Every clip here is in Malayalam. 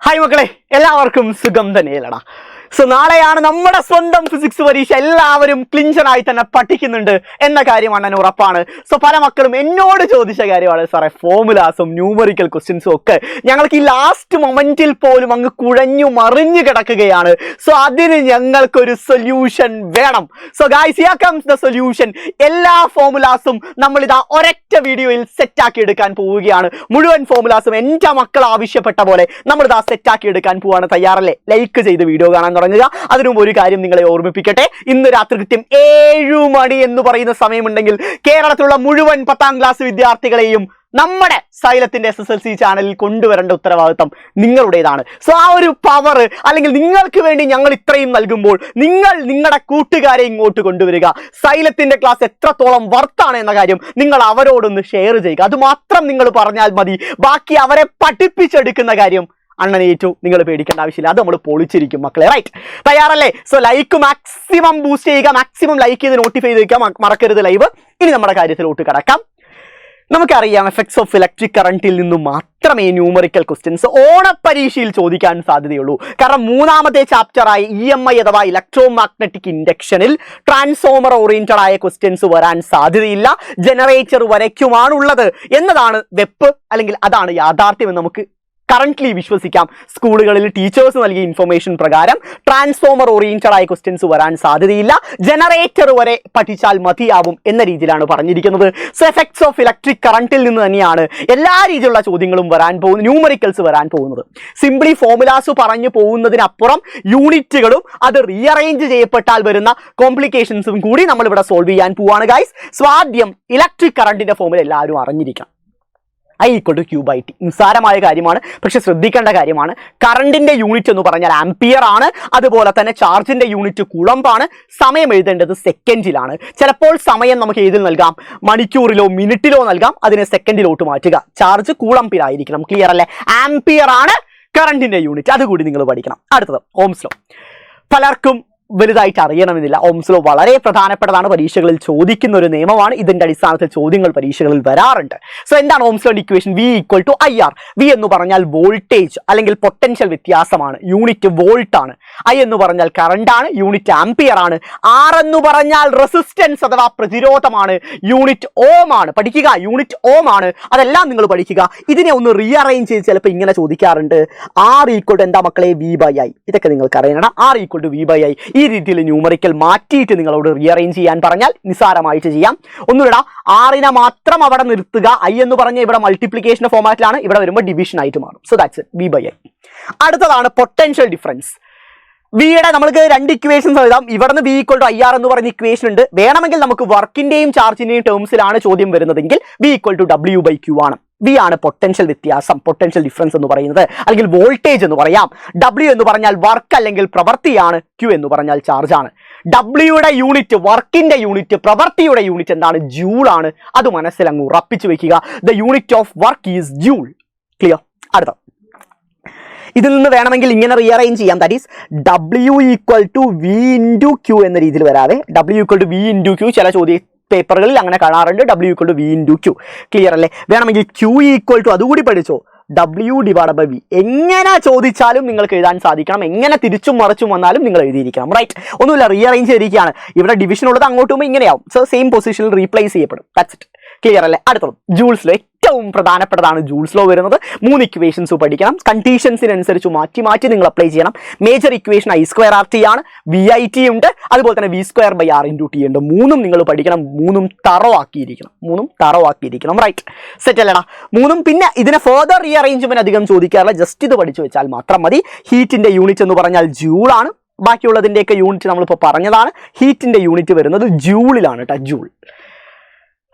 ഹായ് മക്കളെ, എല്ലാവർക്കും സുഖം തന്നെയല്ലടാ. സോ നാളെയാണ് നമ്മുടെ സ്വന്തം ഫിസിക്സ് പരീക്ഷ. എല്ലാവരും ക്ലിഞ്ചനായി തന്നെ പഠിക്കുന്നുണ്ട് എന്ന കാര്യമാണ് എന്നെ ഉറപ്പാണ്. സോ പല മക്കളും എന്നോട് ചോദിച്ച കാര്യമാണ്, സാറേ ഫോമുലാസും ന്യൂമറിക്കൽ ക്വസ്റ്റ്യൻസും ഒക്കെ ഞങ്ങൾക്ക് ഈ ലാസ്റ്റ് മൊമെന്റിൽ പോലും അങ്ങ് കുഴഞ്ഞു മറിഞ്ഞു കിടക്കുകയാണ്. സോ അതിന് ഞങ്ങൾക്കൊരു സൊല്യൂഷൻ വേണം. So guys, here comes the solution. എല്ലാ ഫോമുലാസും നമ്മൾ ഇതാ ഒരൊറ്റ വീഡിയോയിൽ സെറ്റാക്കി എടുക്കാൻ പോവുകയാണ്. മുഴുവൻ ഫോമുലാസും എൻ്റെ മക്കൾ ആവശ്യപ്പെട്ട പോലെ നമ്മൾ ഇതാ സെറ്റാക്കി എടുക്കാൻ പോവാണ്. തയ്യാറല്ലേ? ലൈക്ക് ചെയ്ത് വീഡിയോ കാണാൻ തുടങ്ങുക. അതിനുമുമ്പ് ഒരു കാര്യം നിങ്ങളെ ഓർമ്മിപ്പിക്കട്ടെ. ഇന്ന് രാത്രി കൃത്യം 7 മണി എന്ന് പറയുന്ന സമയമുണ്ടെങ്കിൽ കേരളത്തിലുള്ള മുഴുവൻ 10ാം ക്ലാസ് വിദ്യാർത്ഥികളെയും നമ്മുടെ സൈലത്തിന്റെ SSLC ചാനലിൽ കൊണ്ടുവരേണ്ട ഉത്തരവാദിത്തം നിങ്ങളുടേതാണ്. സോ ആ ഒരു പവർ, അല്ലെങ്കിൽ നിങ്ങൾക്ക് വേണ്ടി ഞങ്ങൾ ഇത്രയും നൽകുമ്പോൾ നിങ്ങൾ നിങ്ങളുടെ കൂട്ടുകാരെ ഇങ്ങോട്ട് കൊണ്ടുവരിക. സൈലത്തിന്റെ ക്ലാസ് എത്രത്തോളം വർത്താണ് എന്ന കാര്യം നിങ്ങൾ അവരോടൊന്ന് ഷെയർ ചെയ്യുക. അത് മാത്രം നിങ്ങൾ പറഞ്ഞാൽ മതി. ബാക്കി അവരെ പഠിപ്പിച്ചെടുക്കുന്ന കാര്യം അണ്ണനേറ്റു നിങ്ങൾ പേടിക്കേണ്ട ആവശ്യമില്ല. അത് നമ്മൾ പൊളിച്ചിരിക്കും മക്കളെ. റൈറ്റ്, തയ്യാറല്ലേ? സോ ലൈക്ക് മാക്സിമം ബൂസ്റ്റ് ചെയ്യുക, മാക്സിമം ലൈക്ക് ചെയ്ത് നോട്ടിഫൈ ചെയ്ത് വയ്ക്കുക, മറക്കരുത് ലൈവ്. ഇനി നമ്മുടെ കാര്യത്തിലോട്ട് കടക്കാം. നമുക്കറിയാം, എഫക്ട്സ് ഓഫ് ഇലക്ട്രിക് കറണ്ടിൽ നിന്നും മാത്രമേ ന്യൂമറിക്കൽ ക്വസ്റ്റ്യൻസ് ഓണപ്പരീക്ഷയിൽ ചോദിക്കാൻ സാധ്യതയുള്ളൂ. കാരണം 3ാമത്തെ ചാപ്റ്ററായി EMI അഥവാ ഇലക്ട്രോ മാഗ്നറ്റിക് ഇൻഡക്ഷനിൽ ട്രാൻസ്ഫോമർ ഓറിയന്റഡ് ആയ ക്വസ്റ്റ്യൻസ് വരാൻ സാധ്യതയില്ല. ജനറേറ്റർ വരയ്ക്കുമാണുള്ളത് എന്നതാണ് വെപ്പ്, അല്ലെങ്കിൽ അതാണ് യാഥാർത്ഥ്യം എന്ന് നമുക്ക് കറന്റ്ലി വിശ്വസിക്കാം. സ്കൂളുകളിൽ ടീച്ചേഴ്സ് നൽകിയ ഇൻഫർമേഷൻ പ്രകാരം ട്രാൻസ്ഫോമർ ഓറിയന്റഡ് ആയ ക്വസ്റ്റ്യൻസ് വരാൻ സാധ്യതയില്ല. ജനറേറ്റർ വരെ പഠിച്ചാൽ മതിയാവും എന്ന രീതിയിലാണ് പറഞ്ഞിരിക്കുന്നത്. സോ എഫക്ട്സ് ഓഫ് ഇലക്ട്രിക് കറണ്ടിൽ നിന്ന് തന്നെയാണ് എല്ലാ രീതിയിലുള്ള ചോദ്യങ്ങളും വരാൻ പോകുന്നത്, ന്യൂമറിക്കൽസ് വരാൻ പോകുന്നത്. സിംപ്ലി ഫോമുലാസ് പറഞ്ഞു പോകുന്നതിനപ്പുറം യൂണിറ്റുകളും അത് റീഅറേഞ്ച് ചെയ്യപ്പെട്ടാൽ വരുന്ന കോംപ്ലിക്കേഷൻസും കൂടി നമ്മൾ ഇവിടെ സോൾവ് ചെയ്യാൻ പോവാണ് ഗൈസ്. സോ ആദ്യം ഇലക്ട്രിക് കറണ്ടിന്റെ ഫോമുല എല്ലാവരും അറിഞ്ഞിരിക്കണം. I=Q/T. നിസ്സാരമായ കാര്യമാണ്, പക്ഷെ ശ്രദ്ധിക്കേണ്ട കാര്യമാണ്. കറണ്ടിന്റെ യൂണിറ്റ് എന്ന് പറഞ്ഞാൽ ആംപിയർ ആണ്. അതുപോലെ തന്നെ ചാർജിന്റെ യൂണിറ്റ് കൂളംബാണ്. സമയം എഴുതേണ്ടത് സെക്കൻഡിലാണ്. ചിലപ്പോൾ സമയം നമുക്ക് ഏതിൽ നൽകാം? മണിക്കൂറിലോ മിനിറ്റിലോ നൽകാം. അതിനെ സെക്കൻഡിലോട്ട് മാറ്റുക. ചാർജ് കൂളംബിലായിരിക്കണം. ക്ലിയർ അല്ലേ? ആംപിയർ ആണ് കറണ്ടിന്റെ യൂണിറ്റ്. അതുകൂടി നിങ്ങൾ പഠിക്കണം. അടുത്തത് ഓംസ് ലോ. പലർക്കും വലുതായിട്ട് അറിയണമെന്നില്ല. ഓംസ് ലോ വളരെ പ്രധാനപ്പെട്ടതാണ്, പരീക്ഷകളിൽ ചോദിക്കുന്ന ഒരു നിയമമാണ്. ഇതിന്റെ അടിസ്ഥാനത്തിൽ ചോദ്യങ്ങൾ പരീക്ഷകളിൽ വരാറുണ്ട്. സോ എന്താണ് ഓംസ് ലോയുടെ ഇക്വേഷൻ? V=IR. V എന്ന് പറഞ്ഞാൽ വോൾട്ടേജ് അല്ലെങ്കിൽ പൊട്ടൻഷ്യൽ വ്യത്യാസമാണ്. യൂണിറ്റ് വോൾട്ട് ആണ്. I എന്ന് പറഞ്ഞാൽ കറണ്ട് ആണ്. യൂണിറ്റ് ആംപിയർ ആണ്. R എന്ന് പറഞ്ഞാൽ റെസിസ്റ്റൻസ് അഥവാ പ്രതിരോധമാണ്. യൂണിറ്റ് ഓം ആണ്. പഠിക്കുക, യൂണിറ്റ് ഓം ആണ്. അതെല്ലാം നിങ്ങൾ പഠിക്കുക. ഇതിനെ ഒന്ന് റീഅറേഞ്ച് ചെയ്ത് ചിലപ്പോൾ ഇങ്ങനെ ചോദിക്കാറുണ്ട്. R= എന്താ മക്കളെ? V/I. ഇതൊക്കെ നിങ്ങൾക്ക് അറിയണം. R=V/I. ഈ രീതിയിൽ ന്യൂമറിക്കൽ മാറ്റിയിട്ട് നിങ്ങളോട് റീഅറേഞ്ച് ചെയ്യാൻ പറഞ്ഞാൽ നിസ്സാരമായിട്ട് ചെയ്യാം. ഒന്നുമില്ല, ആറിനെ മാത്രം അവിടെ നിർത്തുക. I എന്ന് പറഞ്ഞ ഇവിടെ മൾട്ടിപ്ലിക്കേഷൻ ഫോമാറ്റിലാണ്, ഇവിടെ വരുമ്പോൾ ഡിവിഷൻ ആയിട്ട് മാറും. So that's it, V/I. അടുത്തതാണ് പൊട്ടൻഷ്യൽ ഡിഫറൻസ്. വിയുടെ നമ്മൾക്ക് 2 ഇക്വേഷൻസ് എഴുതാം. ഇവിടുന്ന് V=IR എന്ന് പറഞ്ഞ ഇക്വേഷൻ ഉണ്ട്. വേണമെങ്കിൽ നമുക്ക് വർക്കിന്റെയും ചാർജിന്റെയും ടേംസിലാണ് ചോദ്യം വരുന്നതെങ്കിൽ V=W/Q ആണ്. V ആണ് പൊട്ടൻഷ്യൽ വ്യത്യാസം, പൊട്ടൻഷ്യൽ ഡിഫറൻസ് എന്ന് പറയുന്നത്, അല്ലെങ്കിൽ വോൾട്ടേജ് എന്ന് പറയാം. W എന്ന് പറഞ്ഞാൽ വർക്ക് അല്ലെങ്കിൽ പ്രവൃത്തിയാണ്. Q എന്ന് പറഞ്ഞാൽ ചാർജ് ആണ്. Wയുടെ യൂണിറ്റ്, വർക്കിന്റെ യൂണിറ്റ്, പ്രവൃത്തിയുടെ യൂണിറ്റ് എന്താണ്? ജൂൾ ആണ്. അത് മനസ്സിൽ അങ്ങ് ഉറപ്പിച്ചു വെക്കുക. The unit of work is joule. Clear? അടുത്ത ഇതിൽ നിന്ന് വേണമെങ്കിൽ ഇങ്ങനെ റീഅറേഞ്ച് ചെയ്യാം. ദാറ്റ് ഈസ് W=V/Q എന്ന രീതിയിൽ വരാതെ W=V/Q. ചില ചോദ്യ പേപ്പറുകളിൽ അങ്ങനെ കാണാറുണ്ട്. W=V/Q. ക്ലിയർ അല്ലേ? വേണമെങ്കിൽ Q= അതുകൂടി പഠിച്ചോ, W/V. എങ്ങനെ ചോദിച്ചാലും നിങ്ങൾക്ക് എഴുതാൻ സാധിക്കണം. എങ്ങനെ തിരിച്ചും മറിച്ചും വന്നാലും നിങ്ങൾ എഴുതിയിരിക്കണം. റൈറ്റ്? ഒന്നുമില്ല, റീഅറേഞ്ച് ചെയ്തിരിക്കുകയാണ്. ഇവിടെ ഡിവിഷൻ ഉള്ളത് അങ്ങോട്ട് പോകുമ്പോൾ ഇങ്ങനെയാവും. സോ സെയിം പൊസിഷനിൽ റീപ്ലേസ് ചെയ്യപ്പെടും. That's it. ക്ലിയർ അല്ലേ? അടുത്തത് ജൂൾസ് ലോ. ഏറ്റവും പ്രധാനപ്പെട്ടതാണ് ജൂൾസ് ലോ വരുന്നത്. 3 ഇക്വേഷൻസ് പഠിക്കണം. കണ്ടീഷൻസിനനുസരിച്ച് മാറ്റി നിങ്ങൾ അപ്ലൈ ചെയ്യണം. മേജർ ഇക്വേഷൻ I²RT ആണ്. VIT ഉണ്ട്. അതുപോലെ തന്നെ V²/R×T ഉണ്ട്. 3ഉം നിങ്ങൾ പഠിക്കണം. 3ഉം തറവാക്കിയിരിക്കണം. റൈറ്റ്? സെറ്റ് അല്ലടാ? 3ഉം. പിന്നെ ഇതിനെ ഫർദർ റീഅറേഞ്ച്മെന്റ് അധികം ചോദിക്കാറില്ല. ജസ്റ്റ് ഇത് പഠിച്ചു വെച്ചാൽ മാത്രം മതി. ഹീറ്റിന്റെ യൂണിറ്റ് എന്ന് പറഞ്ഞാൽ ജൂൾ ആണ്. ബാക്കിയുള്ളതിന്റെയൊക്കെ യൂണിറ്റ് നമ്മളിപ്പോൾ പറഞ്ഞതാണ്. ഹീറ്റിന്റെ യൂണിറ്റ് വരുന്നത് ജൂളിലാണ് കേട്ടോ, ജൂൾ.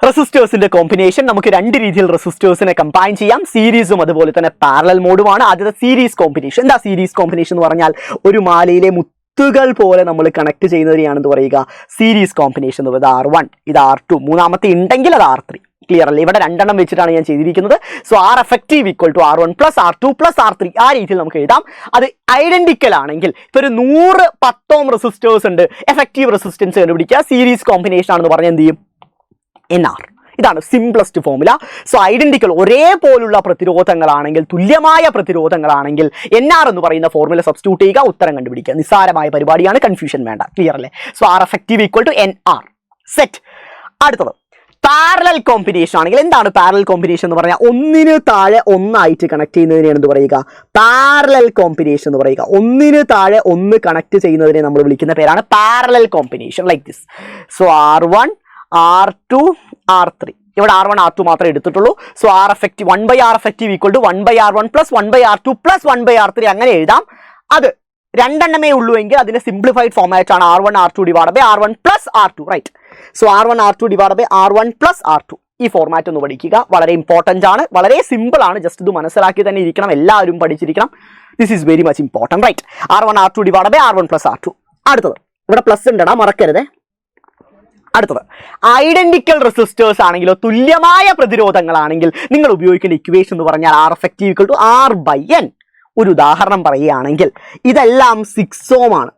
റെസിസ്റ്റേഴ്സിന്റെ കോമ്പിനേഷൻ നമുക്ക് 2 രീതിയിൽ റെസിസ്റ്റേഴ്സിനെ കമ്പൈൻ ചെയ്യാം. സീരീസും അതുപോലെ തന്നെ പാരലൽ മോഡുമാണ്. ആദ്യത്തെ സീരീസ് കോമ്പിനേഷൻ. എന്താ സീരീസ് കോമ്പിനേഷൻ എന്ന് പറഞ്ഞാൽ? ഒരു മാലയിലെ മുത്തുകൾ പോലെ നമ്മൾ കണക്ട് ചെയ്യുന്നതിനെയാണെന്ന് പറയുക സീരീസ് കോമ്പിനേഷൻ. ഇത് R1, ഇത് R2, 3ാമത്തെ ഉണ്ടെങ്കിൽ അത് R3. ക്ലിയർ അല്ലേ? ഇവിടെ 2 എണ്ണം വെച്ചിട്ടാണ് ഞാൻ ചെയ്തിരിക്കുന്നത്. So R=R1 + R2 + R3. ആ രീതിയിൽ നമുക്ക് എഴുതാം. അത് ഐഡന്റിക്കൽ ആണെങ്കിൽ ഇപ്പൊ ഒരു 100 10 ഓം റെസിസ്റ്റേഴ്സ് ഉണ്ട്. എഫക്റ്റീവ് റെസിസ്റ്റൻസ് കണ്ടുപിടിക്കുക. സീരീസ് കോമ്പിനേഷൻ ആണെന്ന് പറഞ്ഞാൽ എന്ത് ചെയ്യും? NR. ഇതാണ് സിംപ്ലസ്റ്റ് ഫോർമുല. സോ ഐഡന്റിക്കൽ ഒരേപോലുള്ള പ്രതിരോധങ്ങളാണെങ്കിൽ, തുല്യമായ പ്രതിരോധങ്ങളാണെങ്കിൽ NR എന്ന് പറയുന്ന ഫോർമുല സബ്സ്റ്റിറ്റ്യൂട്ട് ചെയ്യുക, ഉത്തരം കണ്ടുപിടിക്കുക. നിസ്സാരമായ പരിപാടിയാണ്, കൺഫ്യൂഷൻ വേണ്ട. ക്ലിയർ അല്ലേ? So RF equal to NR. Set. അടുത്തത് പാരലൽ കോമ്പിനേഷൻ ആണെങ്കിൽ എന്താണ് പാരലൽ കോമ്പിനേഷൻ എന്ന് പറഞ്ഞാൽ? ഒന്നിന് താഴെ ഒന്നായിട്ട് കണക്ട് ചെയ്യുന്നതിനെയാണ് എന്ത് പറയുക? പാരലൽ കോമ്പിനേഷൻ എന്ന് പറയുക. ഒന്നിന് താഴെ ഒന്ന് കണക്ട് ചെയ്യുന്നതിനെ നമ്മൾ വിളിക്കുന്ന പേരാണ് parallel combination. Like this. So R1 R2 R3. ഇവിടെ R1 R2 മാത്രമേ എടുത്തിട്ടുള്ളൂ. So RF 1/R equal to 1/R1 plus 1/R2 plus 1/R3 അങ്ങനെ എഴുതാം. അത് രണ്ടെണ്ണമേ ഉള്ളൂ എങ്കിൽ അതിന്റെ സിംപ്ലിഫൈഡ് ഫോമാറ്റ് ആണ് R1 R2 divide by R1 plus R2. Right. So R1 R2 divide by R1 plus R2. ഈ ഫോർമാറ്റ് ഒന്ന് പഠിക്കുക. വളരെ ഇമ്പോർട്ടന്റ് ആണ്, വളരെ സിമ്പിൾ ആണ്. ജസ്റ്റ് ഇത് മനസ്സിലാക്കി തന്നെ ഇരിക്കണം, എല്ലാവരും പഠിച്ചിരിക്കണം. This is very much important. Right. R1 R2 divide by R1 plus R2. അടുത്തത് ഇവിടെ പ്ലസ് ഉണ്ടടാ, മറക്കരുത്. അടുത്തത് ഐഡന്റിക്കൽ റെസിസ്റ്റേഴ്സ് ആണെങ്കിലോ, തുല്യമായ പ്രതിരോധങ്ങളാണെങ്കിൽ നിങ്ങൾ ഉപയോഗിക്കേണ്ട ഇക്വേഷൻ എന്ന് പറഞ്ഞാൽ RF ഈക്വൽ ടു R/N. ഒരു ഉദാഹരണം പറയുകയാണെങ്കിൽ ഇതെല്ലാം 6 ohm ആണ്,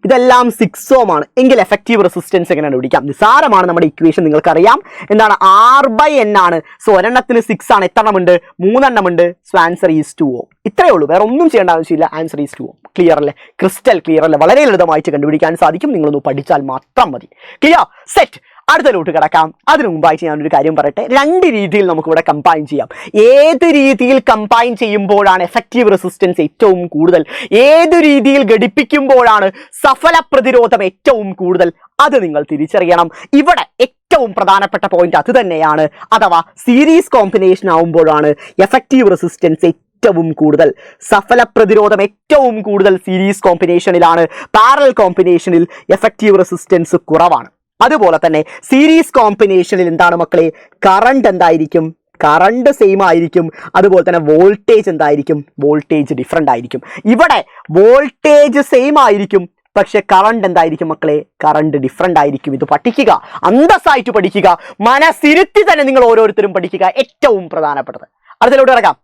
ഇതെല്ലാം 6 ohm ആണ് എങ്കിൽ എഫക്റ്റീവ് റെസിസ്റ്റൻസ് എങ്ങനെയാണ് പിടിക്കാം? നിസാരമാണ്. നമ്മുടെ ഇക്വേഷൻ നിങ്ങൾക്കറിയാം. എന്താണ്? R/N ആണ്. സോ ഒരെണ്ണത്തിന് 6 ആണ്. എത്ര എണ്ണമുണ്ട്? 3 എണ്ണമുണ്ട്. So answer is 2 ohm. ഇത്രയേ ഉള്ളൂ, വേറെ ഒന്നും ചെയ്യേണ്ട ആവശ്യമില്ല. Answer is 2 ohm. ക്ലിയർ അല്ലേ? ക്രിസ്റ്റൽ ക്ലിയർ അല്ലേ? വളരെ ലളിതമായിട്ട് കണ്ടുപിടിക്കാൻ സാധിക്കും. നിങ്ങളൊന്ന് പഠിച്ചാൽ മാത്രം മതി. ക്ലിയർ? സെറ്റ്. അടുത്തലോട്ട് കിടക്കാം. അതിനു മുമ്പായിട്ട് ഞാനൊരു കാര്യം പറയട്ടെ. രണ്ട് രീതിയിൽ നമുക്കിവിടെ കമ്പൈൻ ചെയ്യാം. ഏത് രീതിയിൽ കമ്പൈൻ ചെയ്യുമ്പോഴാണ് എഫക്റ്റീവ് റെസിസ്റ്റൻസ് ഏറ്റവും കൂടുതൽ, ഏത് രീതിയിൽ ഘടിപ്പിക്കുമ്പോഴാണ് സഫല പ്രതിരോധം ഏറ്റവും കൂടുതൽ, അത് നിങ്ങൾ തിരിച്ചറിയണം. ഇവിടെ ഏറ്റവും പ്രധാനപ്പെട്ട പോയിന്റ് അത് തന്നെയാണ്. അഥവാ സീരീസ് കോമ്പിനേഷൻ ആവുമ്പോഴാണ് എഫക്റ്റീവ് റെസിസ്റ്റൻസ് ഏറ്റവും കൂടുതൽ, സഫല പ്രതിരോധം ഏറ്റവും കൂടുതൽ സീരീസ് കോമ്പിനേഷനിലാണ്. പാരലൽ കോമ്പിനേഷനിൽ എഫക്റ്റീവ് റെസിസ്റ്റൻസ് കുറവാണ്. അതുപോലെ തന്നെ സീരീസ് കോമ്പിനേഷനിൽ എന്താണ് മക്കളെ? കറണ്ട് എന്തായിരിക്കും? കറണ്ട് സെയിം ആയിരിക്കും. അതുപോലെ തന്നെ വോൾട്ടേജ് എന്തായിരിക്കും? വോൾട്ടേജ് ഡിഫറെൻ്റ് ആയിരിക്കും. ഇവിടെ വോൾട്ടേജ് സെയിം ആയിരിക്കും, പക്ഷെ കറണ്ട് എന്തായിരിക്കും മക്കളെ? കറണ്ട് ഡിഫറെൻ്റ് ആയിരിക്കും. ഇത് പഠിക്കുക, അന്തസ്സായിട്ട് പഠിക്കുക, മനസ്സിരുത്തി തന്നെ നിങ്ങൾ ഓരോരുത്തരും പഠിക്കുക. ഏറ്റവും പ്രധാനപ്പെട്ടത്. അടുത്തതിലോട്ട് ഇറങ്ങാം.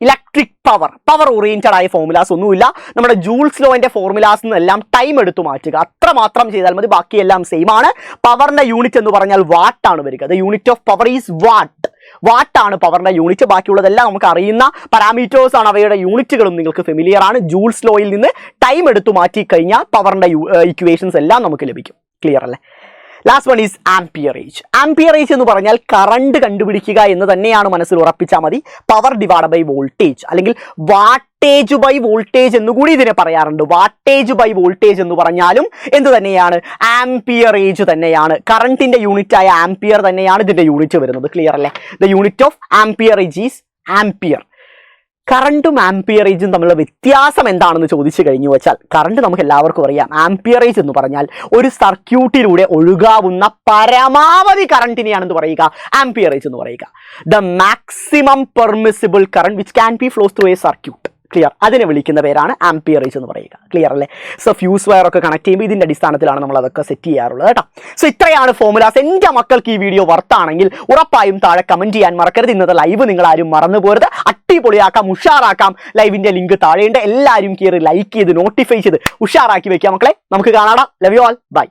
ഇലക്ട്രിക് പവർ ഓറിയന്റഡ് ആയ ഫോർമുലാസ് ഒന്നുമില്ല. നമ്മുടെ ജൂൾസ് ലോന്റെ ഫോർമുലാസ് എല്ലാം ടൈം എടുത്തു മാറ്റുക, അത്ര മാത്രം ചെയ്താൽ മതി. ബാക്കിയെല്ലാം സെയിം ആണ്. പവറിന്റെ യൂണിറ്റ് എന്ന് പറഞ്ഞാൽ വാട്ട് ആണ് വരിക. The unit of power is watt. വാട്ടാണ് പവറിന്റെ യൂണിറ്റ്. ബാക്കിയുള്ളതെല്ലാം നമുക്ക് അറിയുന്ന പാരാമീറ്റേഴ്സ് ആണ്. അവയുടെ യൂണിറ്റുകളും നിങ്ങൾക്ക് ഫെമിലിയർ ആണ്. ജൂൾസ് ലോയിൽ നിന്ന് ടൈം എടുത്തു മാറ്റി കഴിഞ്ഞാൽ പവറിന്റെ ഇക്വേഷൻസ് എല്ലാം നമുക്ക് ലഭിക്കും. ക്ലിയർ അല്ലേ? Last one is amperage. Amperage എന്ന് പറഞ്ഞാൽ കറണ്ട് കണ്ടുപിടിക്കുക എന്ന് തന്നെയാണ്, മനസ്സിൽ ഉറപ്പിച്ചാൽ മതി. പവർ ഡിവൈഡ് ബൈ വോൾട്ടേജ്, അല്ലെങ്കിൽ വാട്ടേജ് ബൈ വോൾട്ടേജ് എന്നുകൂടി ഇതിനെ പറയാറുണ്ട്. വാട്ടേജ് ബൈ വോൾട്ടേജ് എന്ന് പറഞ്ഞാലും എന്ത് തന്നെയാണ്? ആംപിയറേജ് തന്നെയാണ്. കറണ്ടിന്റെ യൂണിറ്റ് ആയ ആംപിയർ തന്നെയാണ് ഇതിന്റെ യൂണിറ്റ് വരുന്നത്. ക്ലിയർ അല്ലേ? The unit of amperage is ampere. കറണ്ടും ആംപിയറേജും തമ്മിലുള്ള വ്യത്യാസം എന്താണെന്ന് ചോദിച്ചു കഴിഞ്ഞു വെച്ചാൽ, കറണ്ട് നമുക്ക് എല്ലാവർക്കും അറിയാം. ആംപിയറേജ് എന്ന് പറഞ്ഞാൽ ഒരു സർക്യൂട്ടിലൂടെ ഒഴുകാവുന്ന പരമാവധി കറണ്ടിനെയാണെന്ന് പറയുക ആംപിയറേജ് എന്ന് പറയുക. The maximum permissible current which can be flows through a circuit. Clear? അതിനെ വിളിക്കുന്ന പേരാണ് ആംപിയറേജ് എന്ന് പറയുക. ക്ലിയർ അല്ലേ? സോ ഫ്യൂസ് വയർ ഒക്കെ കണക്ട് ചെയ്യുമ്പോൾ ഇതിന്റെ അടിസ്ഥാനത്തിലാണ് നമ്മൾ അതൊക്കെ സെറ്റ് ചെയ്യാറുള്ളത് കേട്ടോ. സോ ഇത്രയാണ് ഫോർമുലാസ്. എൻ്റെ മക്കൾക്ക് ഈ വീഡിയോ വർത്താണെങ്കിൽ ഉറപ്പായും താഴെ കമന്റ് ചെയ്യാൻ മറക്കരുത്. ഇന്നത്തെ ലൈവ് നിങ്ങൾ ആരും മറന്നു പോരുത്. അടിപൊളിയാക്കാം, ഉഷാറാക്കാം. ലൈവിന്റെ ലിങ്ക് താഴെയുണ്ട്. എല്ലാവരും കയറി ലൈക്ക് ചെയ്ത് നോട്ടിഫൈ ചെയ്ത് ഉഷാറാക്കി വെക്കാം മക്കളെ. നമുക്ക് കാണാം. Love you all. ബൈ.